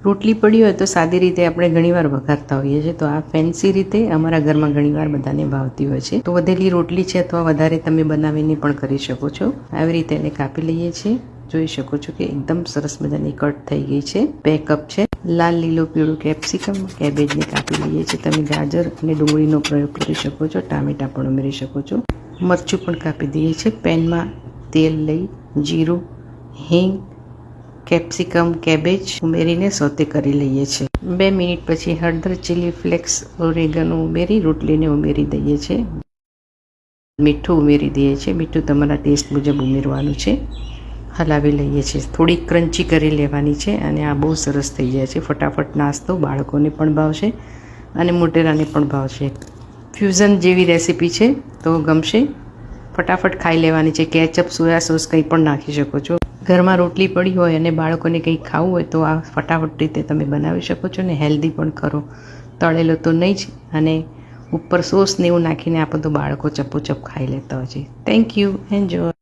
રોટલી પડી હોય તો સાદી રીતે આપણે ઘણીવાર વઘારતા હોઈએ છીએ, તો આ ફેન્સી રીતે અમારા ઘરમાં ઘણીવાર બધાને ભાવતી હોય છે. તો વધેલી રોટલી છે અથવા વધારે તમે બનાવીને પણ કરી શકો છો. આવી રીતે એને કાપી લઈએ છીએ. જોઈ શકો છો કે એકદમ સરસ મજાની કટ થઈ ગઈ છે. 2 કપ છે લાલ લીલો પીળું કેપ્સિકમ, કેબેજને કાપી લઈએ છીએ. તમે ગાજર અને ડુંગળીનો પ્રયોગ કરી શકો છો, ટામેટા પણ ઉમેરી શકો છો. મરચું પણ કાપી દઈએ છીએ. પેનમાં તેલ લઈ જીરું, હિંગ, કેપ્સિકમ, કેબેજ ઉમેરીને સોતે કરી લઈએ છીએ. 2 મિનિટ પછી હળદર, ચીલી ફ્લેક્સ, ઓરેગનો ઉમેરી રોટલીને ઉમેરી દઈએ છીએ. મીઠું ઉમેરી દઈએ છીએ. મીઠું તમારા ટેસ્ટ મુજબ ઉમેરવાનું છે. હલાવી લઈએ છીએ. થોડી ક્રન્ચી કરી લેવાની છે અને આ બહુ સરસ થઈ જાય છે. ફટાફટ નાસ્તો બાળકોને પણ ભાવશે અને મોટેરાને પણ ભાવશે. ફ્યુઝન જેવી રેસીપી છે તો ગમશે. ફટાફટ ખાઈ લેવાની છે. કેચઅપ, સોયા સોસ કંઈ પણ નાખી શકો છો. ઘરમાં રોટલી પડી હોય અને બાળકોને કંઈક ખાવું હોય તો આ ફટાફટ રીતે તમે બનાવી શકો છો ને હેલ્ધી પણ ખરો. તળેલો તો નહીં જ, અને ઉપર સોસ ને એવું નાખીને આપો તો બાળકો ચપોચપ ખાઈ લેતા હોય છે. Thank you. એન્જોય.